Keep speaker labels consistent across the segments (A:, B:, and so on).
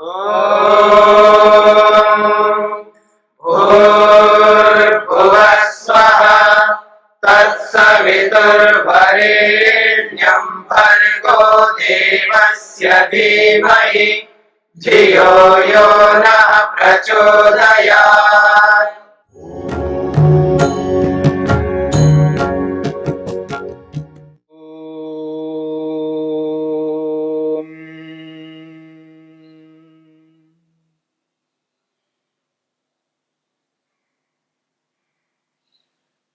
A: भूर्भुवः स्वः तत्सवितुर्वरेण्यं भर्गो देवस्य धीमहि धियो यो नः प्रचोदयात्।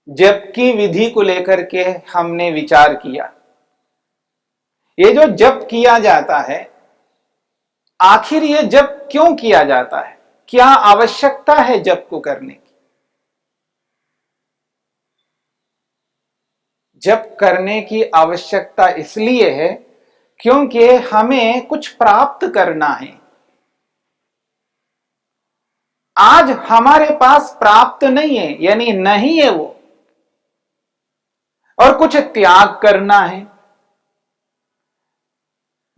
B: जप की विधि को लेकर के हमने विचार किया। ये जो जप किया जाता है, आखिर ये जप क्यों किया जाता है, क्या आवश्यकता है जप को करने की? जप करने की आवश्यकता इसलिए है क्योंकि हमें कुछ प्राप्त करना है। आज हमारे पास प्राप्त नहीं है, यानी नहीं है वो, और कुछ त्याग करना है।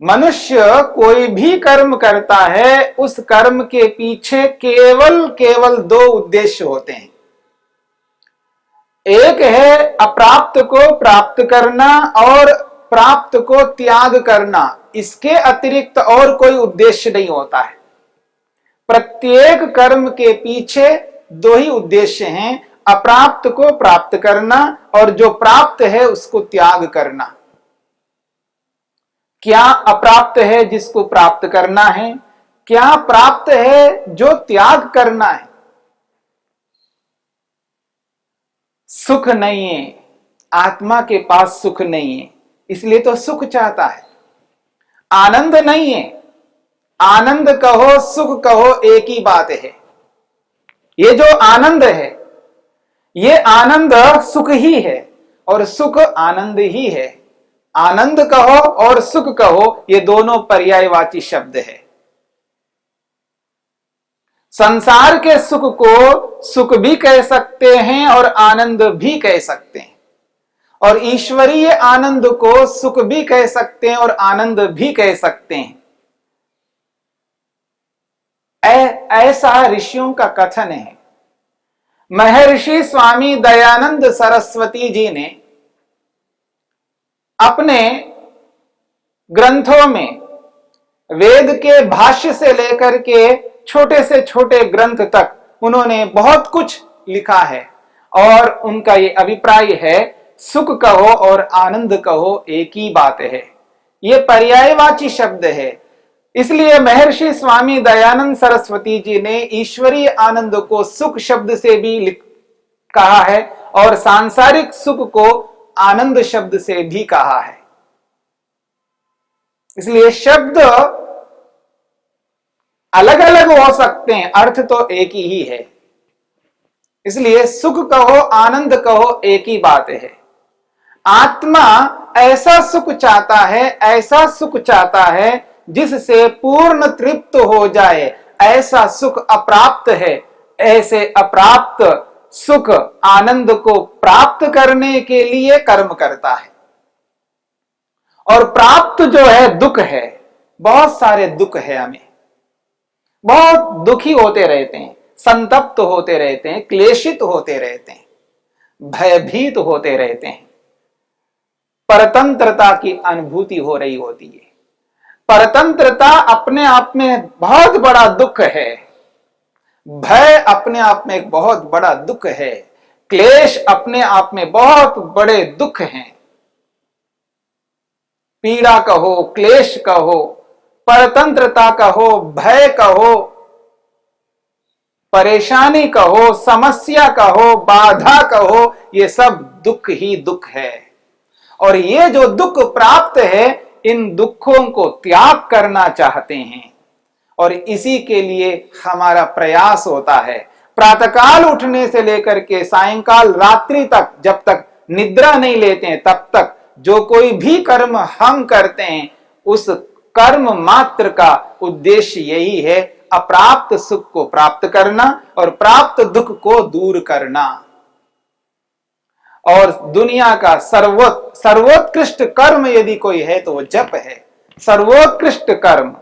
B: मनुष्य कोई भी कर्म करता है, उस कर्म के पीछे केवल दो उद्देश्य होते हैं। एक है अप्राप्त को प्राप्त करना और प्राप्त को त्याग करना। इसके अतिरिक्त और कोई उद्देश्य नहीं होता है। प्रत्येक कर्म के पीछे दो ही उद्देश्य हैं, अप्राप्त को प्राप्त करना और जो प्राप्त है उसको त्याग करना। क्या अप्राप्त है जिसको प्राप्त करना है? क्या प्राप्त है जो त्याग करना है? सुख नहीं है, आत्मा के पास सुख नहीं है, इसलिए तो सुख चाहता है। आनंद नहीं है, आनंद कहो सुख कहो एक ही बात है। ये जो आनंद है, ये आनंद सुख ही है और सुख आनंद ही है। आनंद कहो और सुख कहो, ये दोनों पर्यायवाची शब्द है। संसार के सुख को सुख भी कह सकते हैं और आनंद भी कह सकते हैं, और ईश्वरीय आनंद को सुख भी कह सकते हैं और आनंद भी कह सकते हैं। ऐसा ऋषियों का कथन है। महर्षि स्वामी दयानंद सरस्वती जी ने अपने ग्रंथों में वेद के भाष्य से लेकर के छोटे से छोटे ग्रंथ तक उन्होंने बहुत कुछ लिखा है, और उनका ये अभिप्राय है सुख कहो और आनंद कहो एक ही बात है। ये पर्यायवाची शब्द है। इसलिए महर्षि स्वामी दयानंद सरस्वती जी ने ईश्वरीय आनंद को सुख शब्द से भी कहा है और सांसारिक सुख को आनंद शब्द से भी कहा है। इसलिए शब्द अलग अलग हो सकते हैं, अर्थ तो एक ही है। इसलिए सुख कहो आनंद कहो एक ही बात है। आत्मा ऐसा सुख चाहता है, ऐसा सुख चाहता है जिससे पूर्ण तृप्त हो जाए। ऐसा सुख अप्राप्त है। ऐसे अप्राप्त सुख आनंद को प्राप्त करने के लिए कर्म करता है। और प्राप्त जो है दुख है। बहुत सारे दुख है, हमें बहुत दुखी होते रहते हैं, संतप्त होते रहते हैं, क्लेशित होते रहते हैं, भयभीत होते रहते हैं। परतंत्रता की अनुभूति हो रही होती है। परतंत्रता अपने आप में बहुत बड़ा दुख है। भय अपने आप में एक बहुत बड़ा दुख है। क्लेश अपने आप में बहुत बड़े दुख हैं। पीड़ा कहो, क्लेश कहो, परतंत्रता कहो, भय कहो, परेशानी कहो, समस्या कहो, बाधा कहो, ये सब दुख ही दुख है। और ये जो दुख प्राप्त है, इन दुखों को त्याग करना चाहते हैं, और इसी के लिए हमारा प्रयास होता है। प्रातःकाल उठने से लेकर के सायंकाल रात्रि तक, जब तक निद्रा नहीं लेते हैं, तब तक जो कोई भी कर्म हम करते हैं, उस कर्म मात्र का उद्देश्य यही है, अप्राप्त सुख को प्राप्त करना और प्राप्त दुख को दूर करना। और दुनिया का सर्वोत्कृष्ट कर्म यदि कोई है तो वो जप है। सर्वोत्कृष्ट कर्म,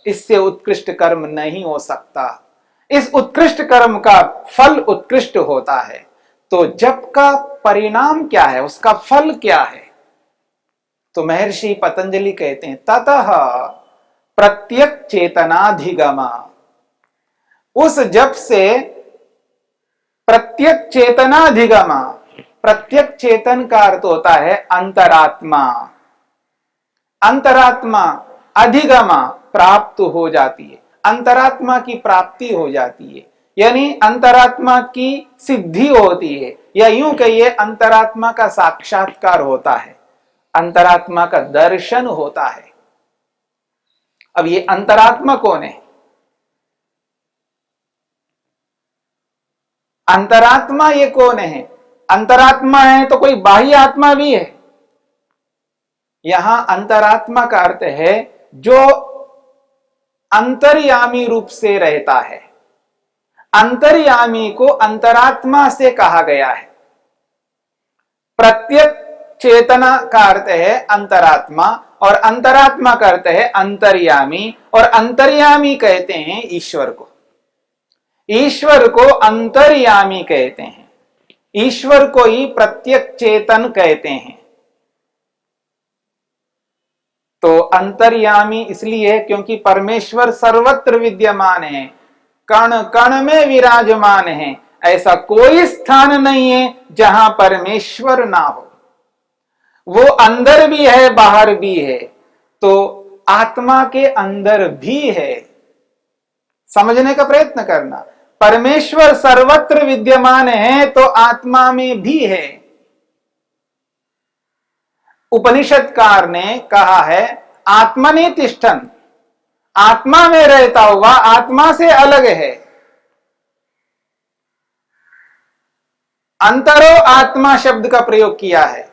B: इससे उत्कृष्ट कर्म नहीं हो सकता। इस उत्कृष्ट कर्म का फल उत्कृष्ट होता है। तो जप का परिणाम क्या है, उसका फल क्या है? तो महर्षि पतंजलि कहते हैं ततः प्रत्यक चेतनाधिगमा। उस जप से प्रत्यक चेतनाधिगमा, प्रत्यक चेतन का अर्थ होता है अंतरात्मा। अंतरात्मा अधिगमा प्राप्त हो जाती है, अंतरात्मा की प्राप्ति हो जाती है, यानी अंतरात्मा की सिद्धि होती है, या यूं कहिए अंतरात्मा का साक्षात्कार होता है, अंतरात्मा का दर्शन होता है। अब ये अंतरात्मा कौन है? अंतरात्मा ये कौन है? अंतरात्मा है तो कोई बाह्य आत्मा भी है। यहां अंतरात्मा का अर्थ है जो अंतर्यामी रूप से रहता है। अंतर्यामी को अंतरात्मा से कहा गया है। प्रत्यक चेतना का अर्थ है अंतरात्मा, और अंतरात्मा का अर्थ है अंतर्यामी, और अंतर्यामी कहते हैं ईश्वर को। ईश्वर को अंतर्यामी कहते हैं, ईश्वर को ही प्रत्यक चेतन कहते हैं। तो अंतर्यामी इसलिए क्योंकि परमेश्वर सर्वत्र विद्यमान है, कण कण में विराजमान है। ऐसा कोई स्थान नहीं है जहां परमेश्वर ना हो। वो अंदर भी है, बाहर भी है, तो आत्मा के अंदर भी है। समझने का प्रयत्न करना, परमेश्वर सर्वत्र विद्यमान है तो आत्मा में भी है। उपनिषदकार ने कहा है आत्मनि तिष्ठन्, आत्मा में रहता हुआ आत्मा से अलग है। अंतरो आत्मा शब्द का प्रयोग किया है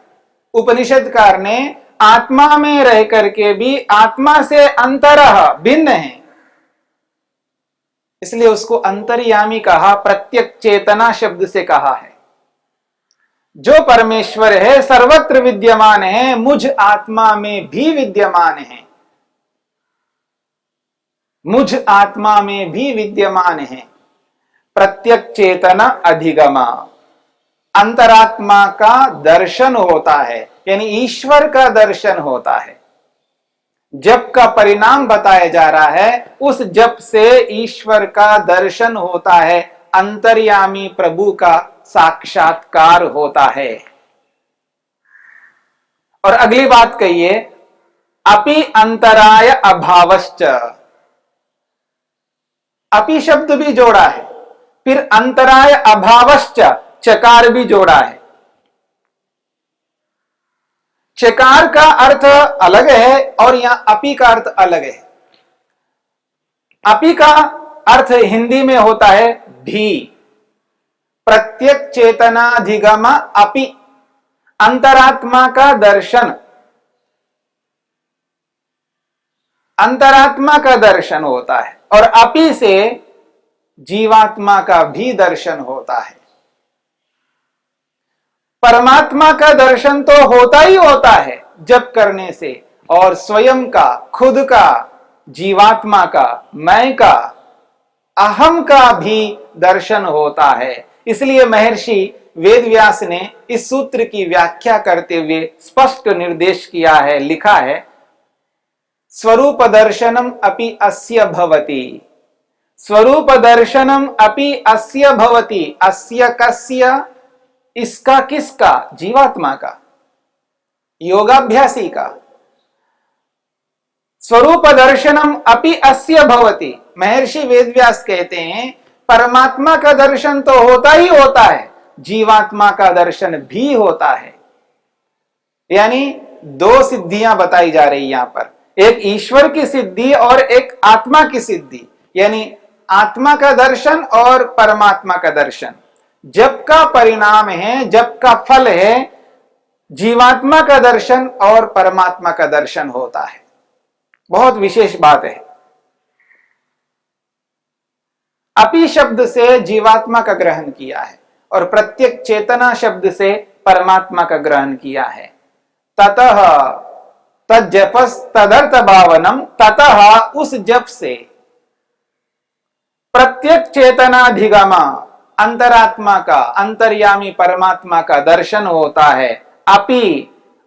B: उपनिषदकार ने, आत्मा में रह करके भी आत्मा से अंतरः भिन्न है, इसलिए उसको अंतर्यामी कहा, प्रत्यक चेतना शब्द से कहा है। जो परमेश्वर है सर्वत्र विद्यमान है, मुझ आत्मा में भी विद्यमान है, मुझ आत्मा में भी विद्यमान है। प्रत्यक चेतना अधिगमा, अंतरात्मा का दर्शन होता है, यानी ईश्वर का दर्शन होता है। जप का परिणाम बताया जा रहा है, उस जप से ईश्वर का दर्शन होता है, अंतर्यामी प्रभु का साक्षात्कार होता है। और अगली बात कहिए, अपि अंतराय अभावश्च। अपि शब्द भी जोड़ा है, फिर अंतराय अभावश्च चकार भी जोड़ा है। चकार का अर्थ अलग है और यहां अपि का अर्थ अलग है। अपि का अर्थ हिंदी में होता है भी। प्रत्यक चेतनाधिगम अपि, अंतरात्मा का दर्शन, अंतरात्मा का दर्शन होता है, और अपि से जीवात्मा का भी दर्शन होता है। परमात्मा का दर्शन तो होता ही होता है जप करने से, और स्वयं का, खुद का, जीवात्मा का, मैं का, अहम का भी दर्शन होता है। इसलिए महर्षि वेदव्यास ने इस सूत्र की व्याख्या करते हुए स्पष्ट निर्देश किया है, लिखा है, स्वरूप दर्शनम अपि अस्य भवति। स्वरूप दर्शनम अपि अस्य भवति। अस्य कस्य? इसका किसका? जीवात्मा का, योगाभ्यासी का। स्वरूप दर्शनम अपि अस्य भवति। महर्षि वेदव्यास कहते हैं परमात्मा का दर्शन तो होता ही होता है, जीवात्मा का दर्शन भी होता है। यानी दो सिद्धियां बताई जा रही यहां पर, एक ईश्वर की सिद्धि और एक आत्मा की सिद्धि, यानी आत्मा का दर्शन और परमात्मा का दर्शन। जप का परिणाम है, जप का फल है, जीवात्मा का दर्शन और परमात्मा का दर्शन होता है। बहुत विशेष बात है। अपि शब्द से जीवात्मा का ग्रहण किया है और प्रत्यक चेतना शब्द से परमात्मा का ग्रहण किया है। ततः तज्जपस तदर्थ भावनम, ततः उस जप से प्रत्येक चेतनाधिगमा, अंतरात्मा का, अंतर्यामी परमात्मा का दर्शन होता है।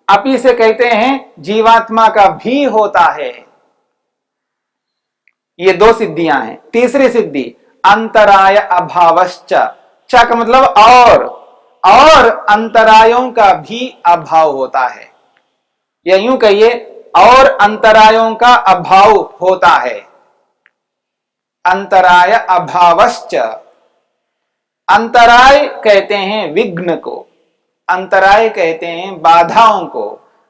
B: अपि से कहते हैं जीवात्मा का भी होता है। ये दो सिद्धियां हैं। तीसरी सिद्धि अंतराय अभावश्च, च का मतलब और अंतरायों का भी अभाव होता है, या यूं कहिए और अंतरायों का अभाव होता है। अंतराय अभावश्च, अंतराय कहते हैं विघ्न को, अंतराय कहते हैं बाधाओं को,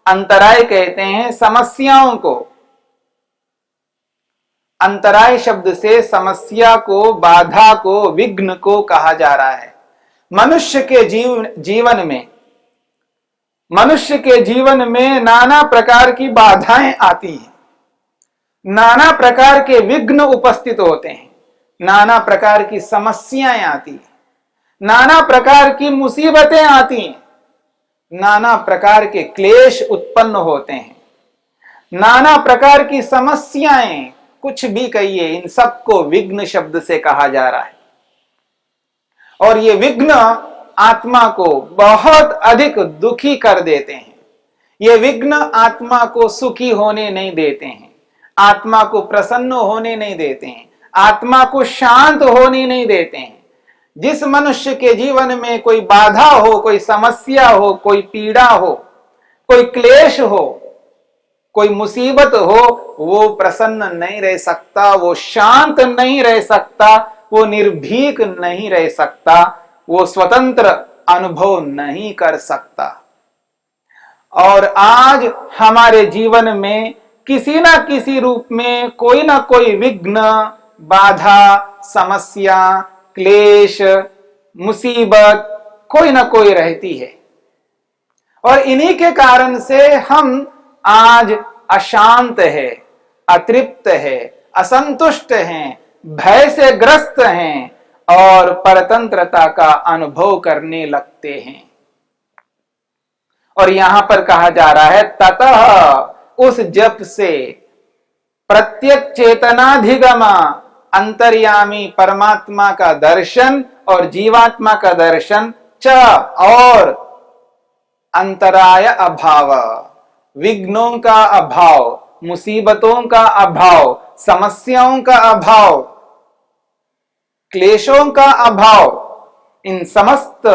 B: अंतराय कहते हैं समस्याओं को। अंतराय शब्द से समस्या को, बाधा को, विघ्न को कहा जा रहा है। मनुष्य के जीवन में नाना प्रकार की बाधाएं आती हैं, नाना प्रकार के विघ्न उपस्थित होते हैं, नाना प्रकार की समस्याएं आती हैं, नाना प्रकार की मुसीबतें आती हैं, नाना प्रकार के क्लेश उत्पन्न होते हैं, नाना प्रकार की समस्याएं, कुछ भी कहिए, इन सबको विघ्न शब्द से कहा जा रहा है। और ये विघ्न आत्मा को बहुत अधिक दुखी कर देते हैं। ये विघ्न आत्मा को सुखी होने नहीं देते हैं, आत्मा को प्रसन्न होने नहीं देते हैं, आत्मा को शांत होने नहीं देते हैं। जिस मनुष्य के जीवन में कोई बाधा हो, कोई समस्या हो, कोई पीड़ा हो, कोई क्लेश हो, कोई मुसीबत हो, वो प्रसन्न नहीं रह सकता, वो शांत नहीं रह सकता, वो निर्भीक नहीं रह सकता, वो स्वतंत्र अनुभव नहीं कर सकता। और आज हमारे जीवन में किसी ना किसी रूप में कोई ना कोई विघ्न, बाधा, समस्या, क्लेश, मुसीबत कोई ना कोई रहती है। और इन्हीं के कारण से हम आज अशांत है, अतृप्त है, असंतुष्ट हैं, भय से ग्रस्त हैं और परतंत्रता का अनुभव करने लगते हैं। और यहां पर कहा जा रहा है ततः उस जप से प्रत्येक चेतनाधिगमा, अंतर्यामी परमात्मा का दर्शन और जीवात्मा का दर्शन, च और अंतराय अभाव, विघ्नों का अभाव, मुसीबतों का अभाव, समस्याओं का अभाव, क्लेशों का अभाव, इन समस्त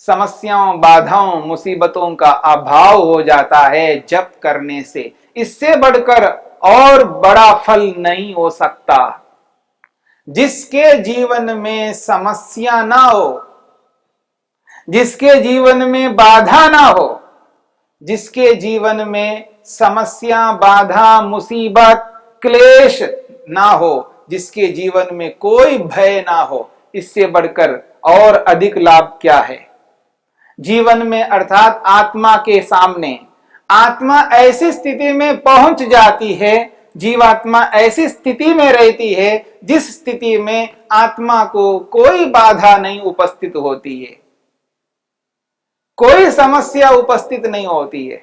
B: समस्याओं, बाधाओं, मुसीबतों का अभाव हो जाता है जप करने से। इससे बढ़कर और बड़ा फल नहीं हो सकता। जिसके जीवन में समस्या ना हो, जिसके जीवन में बाधा ना हो, जिसके जीवन में समस्या, बाधा, मुसीबत, क्लेश ना हो, जिसके जीवन में कोई भय ना हो, इससे बढ़कर और अधिक लाभ क्या है जीवन में। अर्थात आत्मा के सामने आत्मा ऐसी स्थिति में पहुंच जाती है, जीवात्मा ऐसी स्थिति में रहती है जिस स्थिति में आत्मा को कोई बाधा नहीं उपस्थित होती है, कोई समस्या उपस्थित नहीं होती है,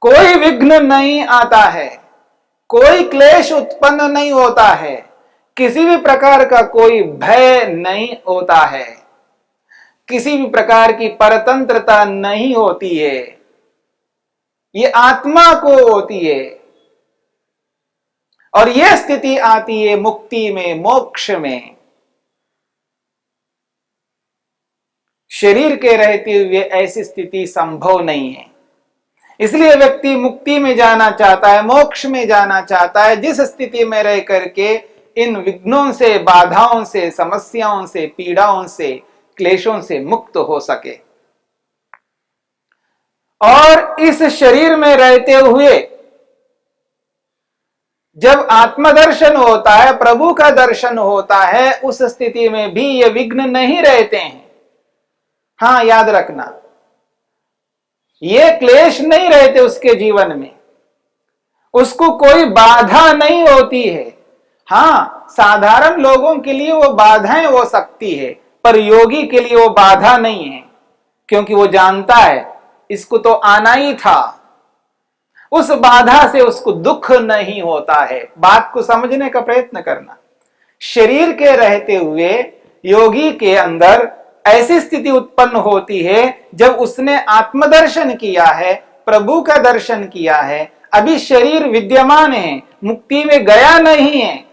B: कोई विघ्न नहीं आता है, कोई क्लेश उत्पन्न नहीं होता है, किसी भी प्रकार का कोई भय नहीं होता है, किसी भी प्रकार की परतंत्रता नहीं होती है। ये आत्मा को होती है। और यह स्थिति आती है मुक्ति में, मोक्ष में। शरीर के रहते हुए ऐसी स्थिति संभव नहीं है। इसलिए व्यक्ति मुक्ति में जाना चाहता है, मोक्ष में जाना चाहता है, जिस स्थिति में रह करके इन विघ्नों से, बाधाओं से, समस्याओं से, पीड़ाओं से, क्लेशों से मुक्त हो सके। और इस शरीर में रहते हुए जब आत्मदर्शन होता है, प्रभु का दर्शन होता है, उस स्थिति में भी ये विघ्न नहीं रहते हैं। हां, याद रखना, ये क्लेश नहीं रहते उसके जीवन में, उसको कोई बाधा नहीं होती है। हां, साधारण लोगों के लिए वो बाधाएं हो सकती है, पर योगी के लिए वो बाधा नहीं है, क्योंकि वो जानता है इसको तो आना ही था, उस बाधा से उसको दुख नहीं होता है। बात को समझने का प्रयत्न करना। शरीर के रहते हुए योगी के अंदर ऐसी स्थिति उत्पन्न होती है जब उसने आत्मदर्शन किया है, प्रभु का दर्शन किया है, अभी शरीर विद्यमान है, मुक्ति में गया नहीं है,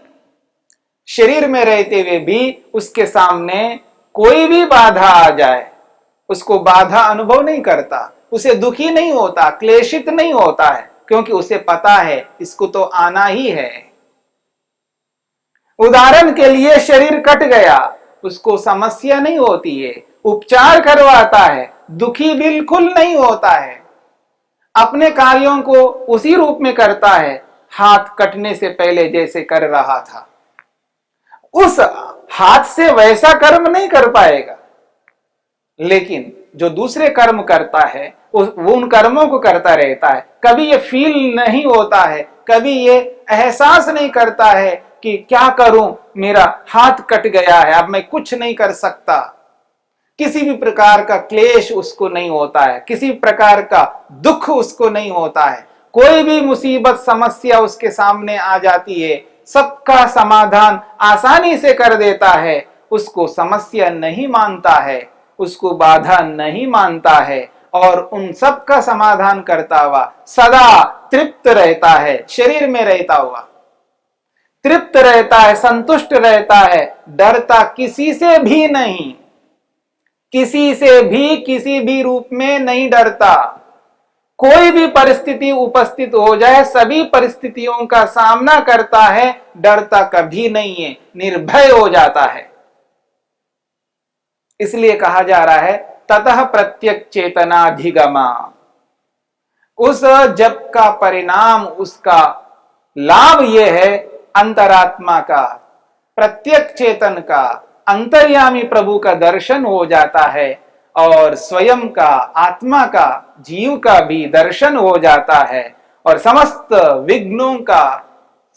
B: शरीर में रहते हुए भी उसके सामने कोई भी बाधा आ जाए उसको बाधा अनुभव नहीं करता, उसे दुखी नहीं होता, क्लेशित नहीं होता है, क्योंकि उसे पता है इसको तो आना ही है। उदाहरण के लिए शरीर कट गया, उसको समस्या नहीं होती है, उपचार करवाता है, दुखी बिल्कुल नहीं होता है, अपने कार्यों को उसी रूप में करता है हाथ कटने से पहले जैसे कर रहा था। उस हाथ से वैसा कर्म नहीं कर पाएगा, लेकिन जो दूसरे कर्म करता है वो उन कर्मों को करता रहता है। कभी ये फील नहीं होता है, कभी ये एहसास नहीं करता है कि क्या करूं, मेरा हाथ कट गया है, अब मैं कुछ नहीं कर सकता। किसी भी प्रकार का क्लेश उसको नहीं होता है, किसी प्रकार का दुख उसको नहीं होता है। कोई भी मुसीबत समस्या उसके सामने आ जाती है, सबका समाधान आसानी से कर देता है, उसको समस्या नहीं मानता है, उसको बाधा नहीं मानता है, और उन सब का समाधान करता हुआ सदा तृप्त रहता है। शरीर में रहता हुआ तृप्त रहता है, संतुष्ट रहता है, डरता किसी से भी नहीं, किसी से भी किसी भी रूप में नहीं डरता। कोई भी परिस्थिति उपस्थित हो जाए सभी परिस्थितियों का सामना करता है, डरता कभी नहीं है, निर्भय हो जाता है। इसलिए कहा जा रहा है ततः प्रत्यक चेतनाधिगमा। उस जप का परिणाम, उसका लाभ यह है अंतरात्मा का, प्रत्यक चेतन का, अंतर्यामी प्रभु का दर्शन हो जाता है, और स्वयं का, आत्मा का, जीव का भी दर्शन हो जाता है, और समस्त विघ्नों का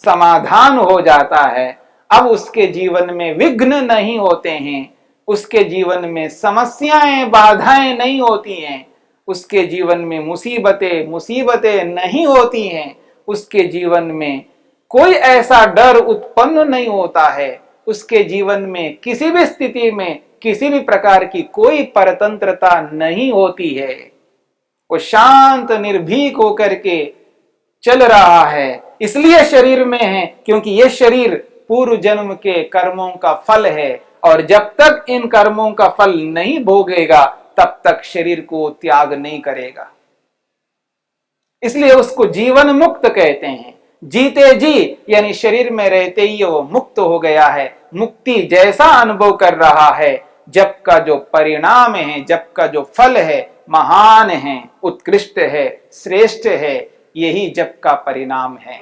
B: समाधान हो जाता है। अब उसके जीवन में विघ्न नहीं होते हैं, उसके जीवन में समस्याएं, बाधाएं नहीं होती हैं, उसके जीवन में मुसीबतें नहीं होती हैं, उसके जीवन में कोई ऐसा डर उत्पन्न नहीं होता है, उसके जीवन में किसी भी स्थिति में किसी भी प्रकार की कोई परतंत्रता नहीं होती है। वो शांत निर्भीक होकर के चल रहा है, इसलिए शरीर में है क्योंकि यह शरीर पूर्व जन्म के कर्मों का फल है, और जब तक इन कर्मों का फल नहीं भोगेगा तब तक शरीर को त्याग नहीं करेगा। इसलिए उसको जीवन मुक्त कहते हैं। जीते जी यानी शरीर में रहते ही वो मुक्त हो गया है, मुक्ति जैसा अनुभव कर रहा है। जप का जो परिणाम है, जप का जो फल है, महान है, उत्कृष्ट है, श्रेष्ठ है, यही जप का परिणाम है।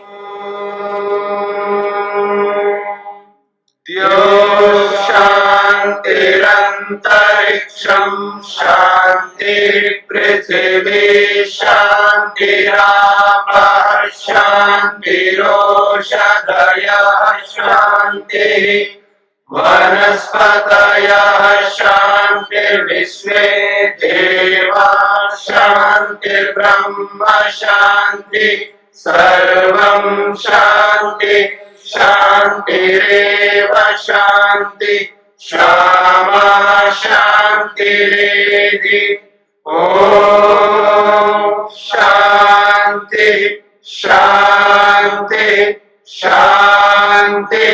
A: शांतिरंतरिक्षं शांति पृथिवी शांतिरापः शांतिरोषधयः शांति वनस्पतयः शांतिर्विश्वे देवाः शांतिर्ब्रह्म शांति सर्वं शांति शांतिरेव शांति क्षमा शांतिरेधि। ओम शांति शांति शांति।